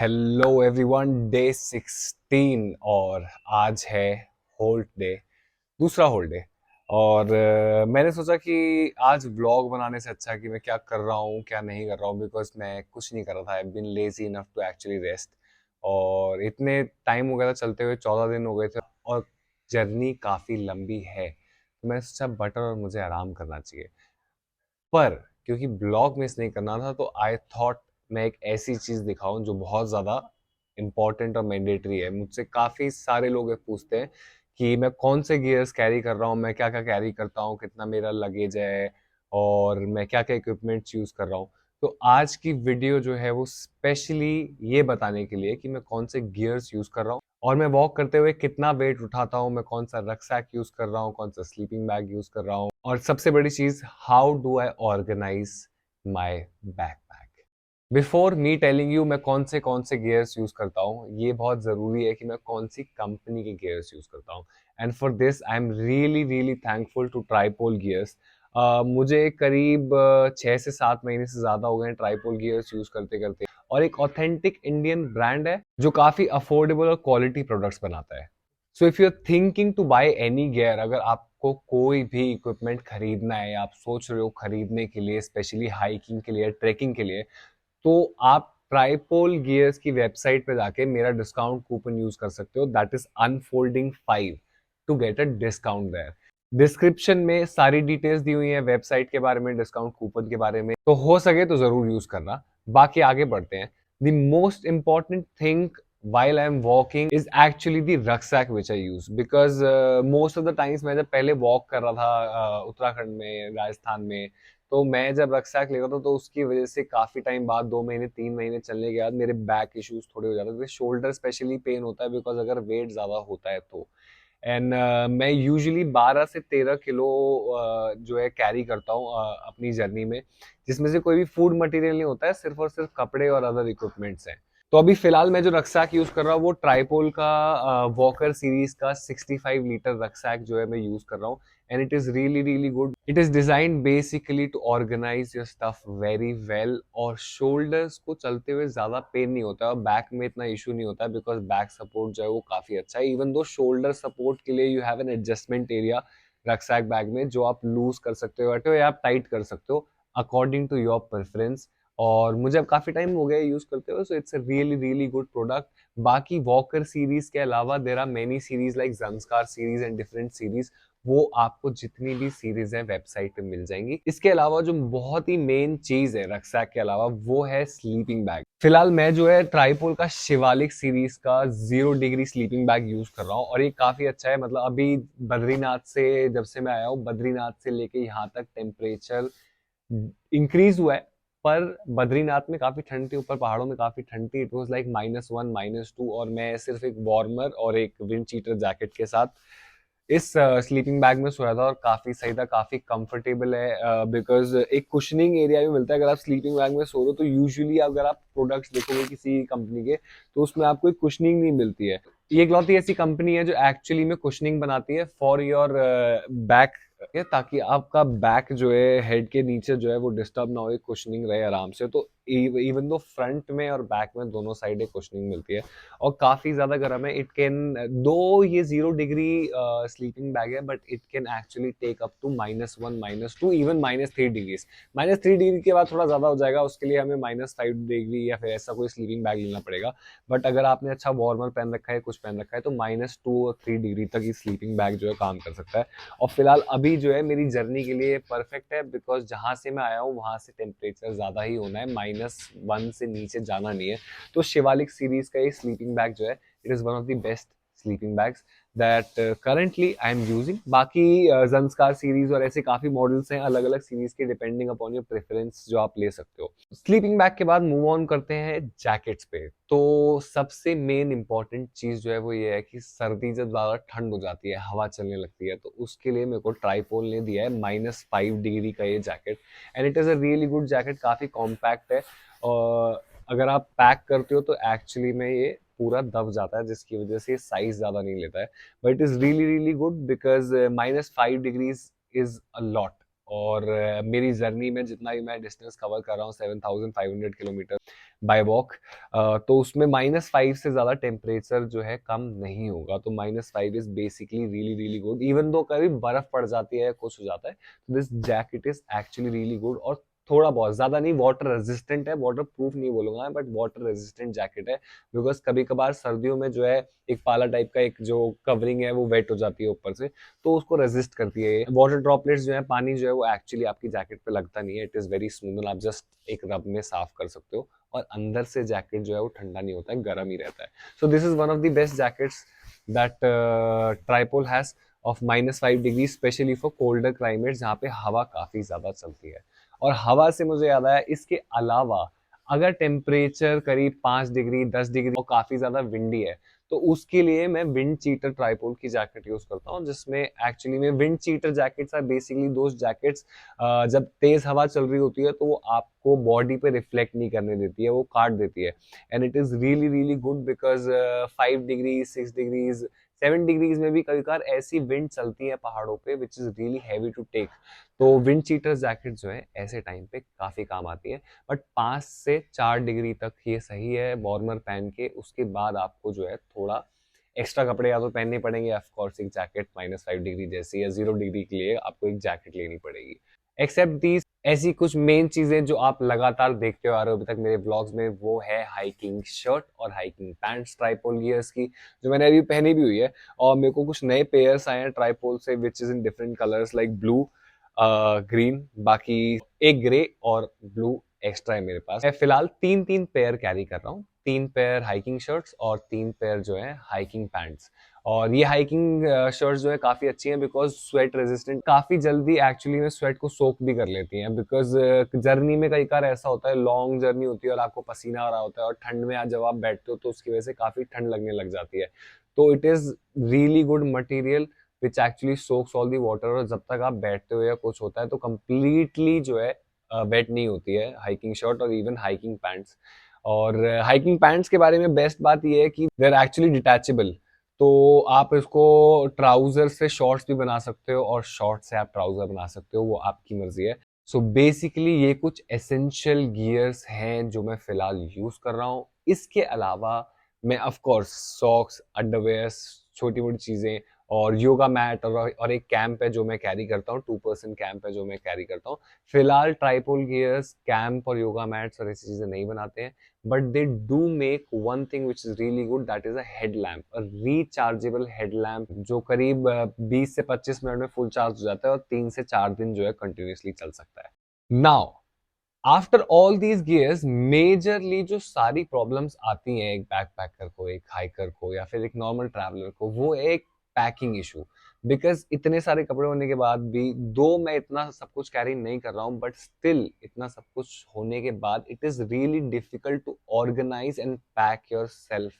Hello everyone, day 16 और आज है होल्ड डे, दूसरा होल्ड डे। और मैंने सोचा कि आज व्लॉग बनाने से अच्छा कि मैं क्या कर रहा हूँ क्या नहीं कर रहा हूँ, बिकॉज मैं कुछ नहीं कर रहा था। I been lazy enough to actually rest. और इतने टाइम हो गया था चलते हुए, 14 दिन हो गए थे और जर्नी काफ़ी लंबी है, तो मैं सोचा बटर और मुझे आराम करना चाहिए। पर क्योंकि ब्लॉग मिस नहीं करना था तो आई थॉट मैं एक ऐसी चीज दिखाऊं जो बहुत ज्यादा इंपॉर्टेंट और मैंडेटरी है। मुझसे काफी सारे लोग ये पूछते हैं कि मैं कौन से गियर्स कैरी कर रहा हूँ, मैं क्या क्या कैरी करता हूँ, कितना मेरा लगेज है और मैं क्या क्या इक्विपमेंट्स यूज कर रहा हूँ। तो आज की वीडियो जो है वो स्पेशली ये बताने के लिए कि मैं कौन से गियर्स यूज कर रहा हूँ और मैं वॉक करते हुए कितना वेट उठाता हूँ, मैं कौन सा रक्सैक यूज कर रहा हूँ, कौन सा स्लीपिंग बैग यूज कर रहा हूँ, और सबसे बड़ी चीज, how do I organize my backpack. Before me telling you मैं कौन से गियर्स यूज करता हूँ, ये बहुत जरूरी है कि मैं कौन सी कंपनी के गियर्स यूज करता हूँ। And for this I am really really thankful to Tripole gears. मुझे करीब 6 से 7 महीने से ज्यादा हो गए हैं ट्राइपोल गियर्स यूज करते करते। और एक ऑथेंटिक इंडियन ब्रांड है जो काफी अफोर्डेबल और क्वालिटी प्रोडक्ट्स बनाता है। So if you are thinking to buy any gear, अगर आपको कोई भी इक्विपमेंट खरीदना है, आप सोच रहे हो खरीदने के लिए, स्पेशली हाइकिंग के लिए, ट्रेकिंग के लिए, तो आप ट्राइपोल गियर्स की वेबसाइट पे जाके मेरा डिस्काउंट कूपन यूज कर सकते हो, that is unfolding 5 to get a discount there. Description में सारी डिटेल्स दी हुई है वेबसाइट के बारे में, डिस्काउंट कूपन के बारे में, तो हो सके तो जरूर यूज करना। बाकी आगे बढ़ते हैं। The most important thing while I'm walking is actually the rucksack which I use, because most of the times मैं जब पहले वॉक कर रहा था उत्तराखंड में, राजस्थान में, तो मैं जब रक्सैक लेता था तो उसकी वजह से काफी टाइम बाद, 2 महीने 3 महीने चलने के बाद मेरे बैक इश्यूज थोड़े हो जाते थे, शोल्डर स्पेशली पेन होता है बिकॉज अगर वेट ज्यादा होता है तो। एंड मैं यूजुअली 12 से 13 किलो जो है कैरी करता हूँ अपनी जर्नी में, जिसमें से कोई भी फूड मटेरियल नहीं होता है, सिर्फ और सिर्फ कपड़े और अदर इक्विपमेंट्स हैं। तो अभी फिलहाल मैं जो रक्सैक यूज कर रहा हूँ वो ट्राइपोल का वॉकर सीरीज का 65 लीटर रक्सैक जो है मैं यूज कर रहा हूँ। And it is really really good. It is design basically to organize your stuff very well, और शोल्डर्स को चलते हुए ज्यादा पेन नहीं होता है और बैक में इतना इशू नहीं होता है, बिकॉज बैक सपोर्ट जो है वो काफी अच्छा है। इवन दो शोल्डर सपोर्ट के लिए you have an adjustment area rucksack bag में, जो आप लूज कर सकते हो या आप टाइट कर सकते हो अकॉर्डिंग टू योर प्रेफरेंस। और मुझे अब काफी टाइम हो गया यूज करते हुए, so it's a really really good product. बाकी वॉकर सीरीज के अलावा there are many series like Zanskar series and different series, वो आपको जितनी भी सीरीज है वेबसाइट पे मिल जाएंगी। इसके अलावा जो बहुत ही मेन चीज है रक्सैक के अलावा, वो है स्लीपिंग बैग। फिलहाल मैं जो है ट्राइपोल का शिवालिक सीरीज का 0 डिग्री स्लीपिंग बैग यूज कर रहा हूँ और ये काफी अच्छा है। मतलब अभी बद्रीनाथ से जब से मैं आया हूँ, बद्रीनाथ से लेके यहाँ तक टेम्परेचर इंक्रीज हुआ है, पर बद्रीनाथ में काफी ठंड थी, ऊपर पहाड़ों में काफी ठंड थी। इट वाज लाइक -1 -2, और मैं सिर्फ एक वार्मर और एक विंड चीटर जैकेट के साथ इस स्लीपिंग बैग में सोया था और काफी सही था, काफी कंफर्टेबल है। बिकॉज एक कुशनिंग एरिया भी मिलता है अगर आप स्लीपिंग बैग में सो रहे हो। तो यूजुअली अगर आप प्रोडक्ट्स देखोगे किसी कंपनी के, तो उसमें आपको एक कुशनिंग नहीं मिलती है। ये इकलौती ऐसी कंपनी है जो एक्चुअली में कुशनिंग बनाती है फॉर योर बैक, ताकि आपका बैक जो है हेड के नीचे जो है वो डिस्टर्ब ना हो, कुशनिंग रहे आराम से। तो इवन दो फ्रंट में और बैक में दोनों साइड एक कुशनिंग मिलती है और काफी ज्यादा गर्म है। इट कैन, दो ये 0 डिग्री स्लीपिंग बैग है, but it can actually take up to -1 -2 even -3 degree. -3 degree के बाद थोड़ा ज्यादा हो जाएगा, उसके लिए हमें -5 डिग्री या फिर ऐसा कोई स्लीपिंग बैग लेना पड़ेगा। बट अगर आपने अच्छा वार्मर पहन रखा है, कुछ पहन रखा है, तो -2 और 3 डिग्री तक ये स्लीपिंग बैग जो है काम कर सकता है। और फिलहाल अभी जो है मेरी जर्नी के लिए परफेक्ट है, बिकॉज जहां से मैं आया हूँ वहां से टेम्परेचर ज्यादा ही होना है, -1 से नीचे जाना नहीं है। तो शिवालिक सीरीज का ये स्लीपिंग बैग जो है, it is one of the best sleeping bags that currently I am using. बाकी ज़ंस्कार सीरीज और ऐसे काफी मॉडल्स हैं अलग अलग सीरीज के, डिपेंडिंग अपॉन योर प्रेफरेंस, जो आप ले सकते हो। स्लीपिंग बैग के बाद मूव ऑन करते हैं जैकेट्स पे। तो सबसे मेन इंपॉर्टेंट चीज जो है वो ये है कि सर्दी जब ज्यादा ठंड हो जाती है, हवा चलने लगती है, तो उसके लिए मेरे को ट्राइपोल ने दिया है -5 डिग्री का ये jacket. And it is a really good jacket, काफी कॉम्पैक्ट है और अगर आप पैक करते हो तो एक्चुअली में ये पूरा दब जाता है, जिसकी वजह से साइज ज्यादा नहीं लेता है। But it is really really good because -5 degrees is a lot और मेरी जर्नी में जितना भी मैं डिस्टेंस कवर कर रहा हूँ 7,500 किलोमीटर बाय वॉक, तो उसमें -5 से ज़्यादा टेम्परेचर जो है कम नहीं होगा। तो -5 is basically really really good, even though कभी बर्फ़ पड़ जाती है, कुछ हो जाता है, तो this jacket is actually really good. और थोड़ा बहुत, ज़्यादा नहीं, वाटर रेजिस्टेंट है, वाटर प्रूफ नहीं बोलूँगा बट वाटर रेजिस्टेंट जैकेट है, बिकॉज़ कभी-कभार सर्दियों में जो है एक पाला टाइप का एक जो कवरिंग है वो वेट हो जाती है ऊपर से, तो उसको रेजिस्ट करती है। वाटर ड्रॉपलेट्स जो है, पानी जो है वो एक्चुअली आपकी जैकेट पे लगता नहीं है, it is very smooth and आप जस्ट एक रब में साफ कर सकते हो। और अंदर से जैकेट जो है वो ठंडा नहीं होता है, गर्म ही रहता है। So this is one of the best jackets that Tripole has of -5 degree, specially for colder climate जहाँ पे हवा काफी ज्यादा चलती है। और हवा से मुझे याद आया, इसके अलावा अगर टेम्परेचर करीब 5 डिग्री 10 डिग्री और काफी ज्यादा विंडी है, तो उसके लिए मैं विंड चीटर ट्राइपोल की जैकेट यूज करता हूँ, जिसमें एक्चुअली में wind cheater jackets are basically those jackets, जब तेज हवा चल रही होती है तो वो आपको बॉडी पे रिफ्लेक्ट नहीं करने देती है, वो काट देती है। And it is really really good because 5 degree 6 degrees 7 degrees में भी कभी कभार ऐसी विंड चलती है पहाड़ों पे which is really heavy to take. तो विंड चीटर जैकेट जो है ऐसे टाइम पे काफी काम आती है। बट 5 से 4 डिग्री तक ये सही है वार्मर पहन के, उसके बाद आपको जो है थोड़ा एक्स्ट्रा कपड़े या तो पहनने पड़ेंगे, ऑफ कोर्स एक जैकेट -5 डिग्री जैसी या 0 डिग्री के लिए आपको एक जैकेट लेनी पड़ेगी। एक्सेप्ट दीज, ऐसी कुछ मेन चीजें जो आप लगातार देखते आ रहे हो अभी तक मेरे ब्लॉग्स में, वो है हाइकिंग शर्ट और हाइकिंग पैंट्स ट्राइपोल गियर्स की, जो मैंने अभी पहनी भी हुई है। और मेरे को कुछ नए पेयर्स आए हैं ट्राइपोल से which is in different colours like blue, green, बाकी एक ग्रे और ब्लू एक्स्ट्रा है मेरे पास। मैं फिलहाल 3-3 पेयर कैरी कर रहा हूँ, 3 पेयर हाइकिंग शर्ट्स और 3 पेयर जो है हाइकिंग पैंट्स। और ये हाइकिंग शर्ट्स जो है काफी अच्छी हैं बिकॉज स्वेट रेजिस्टेंट, काफी जल्दी एक्चुअली में स्वेट को सोक भी कर लेती हैं। बिकॉज जर्नी में कई बार ऐसा होता है, लॉन्ग जर्नी होती है और आपको पसीना आ रहा होता है और ठंड में आज जब आप बैठते हो तो उसकी वजह से काफी ठंड लगने लग जाती है। तो it is really good material which actually socks all the water, और जब तक आप बैठते हो या कुछ होता है तो कंप्लीटली जो है वेट नहीं होती है हाइकिंग शर्ट और इवन हाइकिंग पैंट्स। और हाइकिंग पैंट्स के बारे में बेस्ट बात यह है कि दे आर एक्चुअली डिटैचेबल, तो आप इसको ट्राउजर से शॉर्ट्स भी बना सकते हो और शॉर्ट से आप ट्राउजर बना सकते हो, वो आपकी मर्जी है। सो बेसिकली ये कुछ एसेंशियल गियर्स हैं जो मैं फिलहाल यूज कर रहा हूँ। इसके अलावा मैं ऑफ कोर्स सॉक्स, अंडरवेयर, छोटी मोटी चीजें और योगा मैट और एक कैंप है जो मैं कैरी करता हूँ, 2% कैंप है जो मैं कैरी करता हूँ। फिलहाल ट्राइपोल गियर्स कैंप और योगा मैट्स और ऐसी चीजें नहीं बनाते हैं, but they do make one thing which is really good, that is a headlamp, a rechargeable headlamp जो करीब 20 से 25 मिनट में फुल चार्ज हो जाता है और 3 से 4 दिन जो है कंटिन्यूसली चल सकता है। Now after all these gears, majorly जो सारी प्रॉब्लम्स आती हैं एक बैकपैकर को, एक हाइकर को या फिर एक नॉर्मल ट्रैवलर को, वो एक पैकिंग इशू। बिकॉज इतने सारे कपड़े होने के बाद भी, दो मैं इतना सब कुछ कैरी नहीं कर रहा हूँ, बट स्टिल इतना सब कुछ होने के बाद it is really difficult to organise and pack yourself,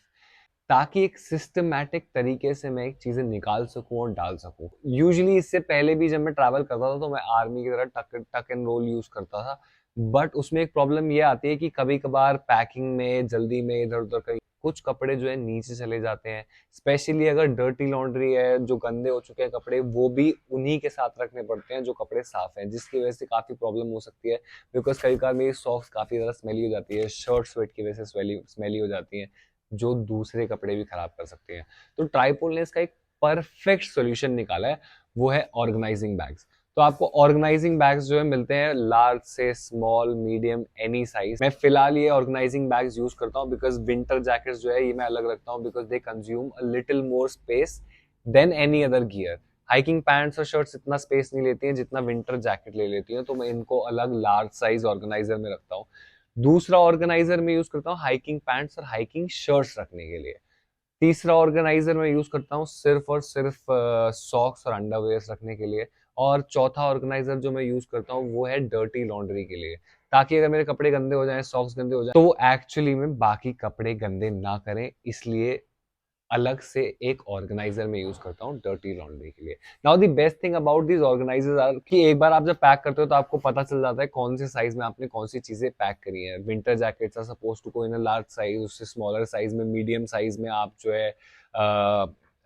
ताकि एक सिस्टमैटिक तरीके से मैं एक चीजें निकाल सकूं और डाल सकूं। यूजुअली इससे पहले भी जब मैं ट्रैवल करता था तो मैं आर्मी की तरह टक टक एंड रोल यूज करता था, बट उसमें एक प्रॉब्लम ये आती है कि कभी कभार पैकिंग में जल्दी में इधर उधर कहीं कुछ कपड़े जो है नीचे चले जाते हैं, स्पेशली अगर डर्टी लॉन्ड्री है, जो गंदे हो चुके हैं कपड़े, वो भी उन्हीं के साथ रखने पड़ते हैं जो कपड़े साफ हैं, जिसकी वजह से काफी प्रॉब्लम हो सकती है। बिकॉज कई बार मेरी सॉक्स काफी ज्यादा स्मेली हो जाती है, शर्ट स्वेट की वजह से स्मेली हो जाती है, जो दूसरे कपड़े भी खराब कर सकते हैं। तो ट्राइपोल ने इसका एक परफेक्ट सॉल्यूशन निकाला है, वो है ऑर्गेनाइजिंग बैग्स। तो आपको ऑर्गेनाइजिंग बैग्स जो है मिलते हैं लार्ज से स्मॉल, मीडियम, एनी साइज। मैं फिलहाल ये ऑर्गेनाइजिंग बैग्स यूज करता हूँ बिकॉज विंटर जैकेट्स जो है ये मैं अलग रखता हूँ because they consume a little more space than any other gear. Hiking pants और शर्ट्स इतना स्पेस नहीं लेती हैं जितना विंटर जैकेट ले लेती हैं, तो मैं इनको अलग लार्ज साइज ऑर्गेनाइजर में रखता हूँ। दूसरा ऑर्गेनाइजर में यूज करता हूँ हाइकिंग पैंट्स और हाइकिंग शर्ट्स रखने के लिए। तीसरा ऑर्गेनाइजर मैं यूज करता हूँ सिर्फ और सिर्फ सॉक्स और अंडरवेयर्स रखने के लिए। और चौथा ऑर्गेनाइजर जो मैं यूज करता हूँ वो है डर्टी लॉन्ड्री के लिए, ताकि अगर मेरे कपड़े गंदे हो जाएं, सॉक्स गंदे हो जाएं, तो वो एक्चुअली में बाकी कपड़े गंदे ना करें, इसलिए अलग से एक ऑर्गेनाइजर में यूज करता हूँ डर्टी लॉन्ड्री के लिए। Now the best thing about this organisers are कि एक बार आप जब पैक करते हो तो आपको पता चल जाता है कौन से साइज में आपने कौन सी चीजें पैक करी है। Winter jackets are suppose to go in a large size, उससे स्मॉलर साइज में, मीडियम साइज में आप जो है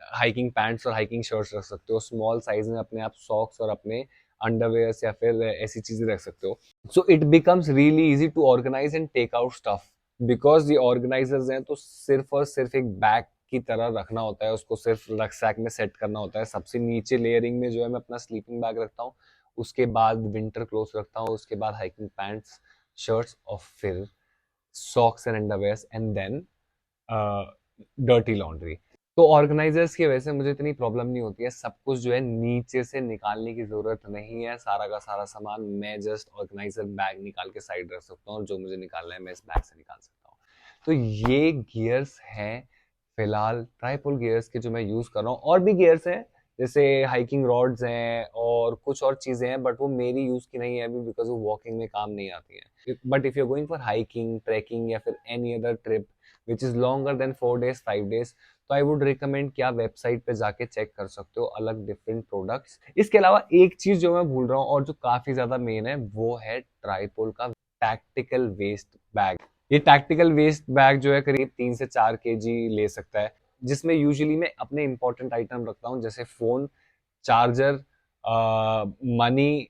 हाइकिंग पैंट्स और हाइकिंग शर्ट्स रख सकते हो। स्मॉल साइज में अपने आप सॉक्स और अपने अंडरवेयर्स या फिर ऐसी चीजें रख सकते हो. So it becomes really easy to organise and take out stuff, because ये ऑर्गेनाइजर्स हैं तो सिर्फ और सिर्फ एक बैग की तरह रखना होता है, उसको सिर्फ रक्सैक में सेट करना होता है. सबसे नीचे लेयरिंग में जो है मैं अपना स्लीपिंग बैग रखता हूँ, उसके बाद विंटर क्लोथ्स रखता हूँ, उसके बाद हाइकिंग पैंट्स, शर्ट्स और फिर socks and underwears and then dirty laundry. तो ऑर्गेनाइजर्स की वजह से मुझे इतनी प्रॉब्लम नहीं होती है. सब कुछ जो है नीचे से निकालने की जरूरत नहीं है. सारा का सारा सामान मैं जस्ट ऑर्गेनाइजर बैग निकाल के साइड रख सकता हूँ और जो मुझे निकालना है मैं इस बैग से निकाल सकता हूँ. तो ये गियर्स हैं फिलहाल ट्राइपोल गियर्स के जो मैं यूज कर रहा हूँ. और भी गियर्स हैं जैसे हाइकिंग रॉड्स हैं और कुछ और चीजें हैं, बट वो मेरी यूज की नहीं है अभी बिकॉज वो वॉकिंग में काम नहीं आती है. But if you are going for hiking, trekking या फिर any other trip which is longer than 4 days 5 days, तो आई वुड रिकमेंड कि आप वेबसाइट पे जाके चेक कर सकते हो अलग डिफरेंट प्रोडक्ट्स. इसके अलावा एक चीज जो मैं भूल रहा हूँ और जो काफी ज्यादा मेन है वो है ट्राइपोल का टैक्टिकल वेस्ट बैग. ये टैक्टिकल वेस्ट बैग जो है करीब 3 से 4 kg ले सकता है, जिसमें यूजुअली मैं अपने इंपॉर्टेंट आइटम रखता हूँ जैसे फोन, चार्जर, मनी,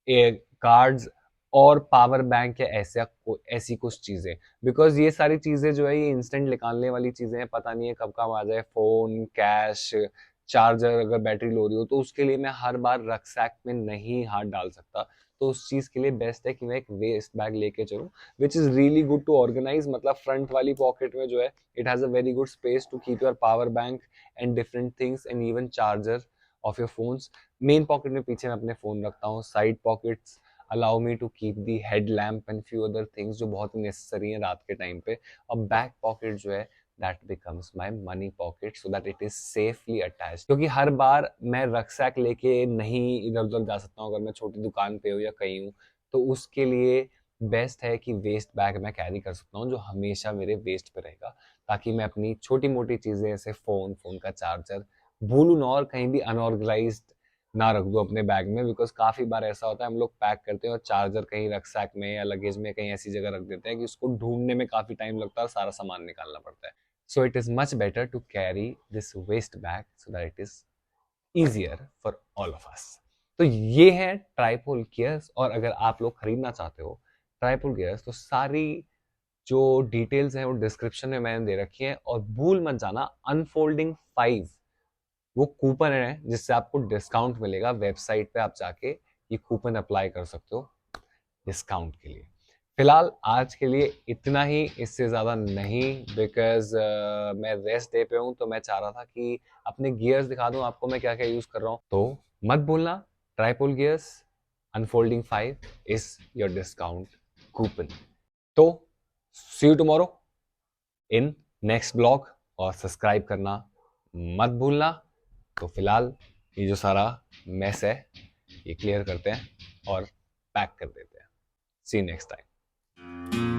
कार्ड्स और पावर बैंक या ऐसी कुछ चीजें. बिकॉज ये सारी चीजें जो है ये इंस्टेंट निकालने वाली चीजें हैं, पता नहीं है कब काम आ जाए. फोन, कैश, चार्जर अगर बैटरी लो रही हो तो उसके लिए मैं हर बार रक्सैक में नहीं हाथ डाल सकता. तो उस चीज के लिए बेस्ट है कि मैं एक वेस्ट बैग लेके चलूं which is really good to organise. मतलब फ्रंट वाली पॉकेट में जो है it has a very good space to keep your power bank and different things and even charger of your phones. Main pocket में पीछे मैं अपने फोन रखता हूँ. Side pockets allow me to keep the head lamp and few other things जो बहुत necessary है रात के टाइम पे. और बैक पॉकेट जो है that becomes my money pocket so that it is safely attached. क्योंकि हर बार मैं रक्सैक लेके नहीं इधर उधर जा सकता हूँ. अगर मैं छोटी दुकान पे हूँ या कहीं हूँ तो उसके लिए बेस्ट है कि वेस्ट बैग मैं कैरी कर सकता हूँ जो हमेशा मेरे वेस्ट पे रहेगा, ताकि मैं अपनी छोटी मोटी चीजें जैसे फोन का चार्जर भूलूं ना और कहीं भी अनऑर्गेनाइज्ड ना रख दो अपने बैग में. बिकॉज काफी बार ऐसा होता है हम लोग पैक करते हैं और चार्जर कहीं रक्सैक में या लगेज में कहीं ऐसी जगह रख देते हैं कि उसको ढूंढने में काफी टाइम लगता है और सारा सामान निकालना पड़ता है. So it is much better to carry this waist bag so that it is easier for all of us. तो ये है ट्राइपोल गियर्स. और अगर आप लोग खरीदना चाहते हो ट्राइपोल गियर्स तो सारी जो डिटेल्स हैं वो डिस्क्रिप्शन में मैंने दे रखी है. और भूल मत जाना अनफोल्डिंग 5 वो कूपन है जिससे आपको डिस्काउंट मिलेगा. वेबसाइट पे आप जाके ये कूपन अप्लाई कर सकते हो डिस्काउंट के लिए. फिलहाल आज के लिए इतना ही, इससे ज्यादा नहीं. बिकॉज मैं रेस्ट डे पे हूँ तो मैं चाह रहा था कि अपने गियर्स दिखा दूं आपको मैं क्या क्या यूज कर रहा हूँ. तो मत भूलना Tripole gears unfolding 5 is your discount coupon. तो see you tomorrow in next blog और सब्सक्राइब करना मत भूलना. तो फिलहाल ये जो सारा मेस है ये क्लियर करते हैं और पैक कर देते हैं. सी नेक्स्ट टाइम.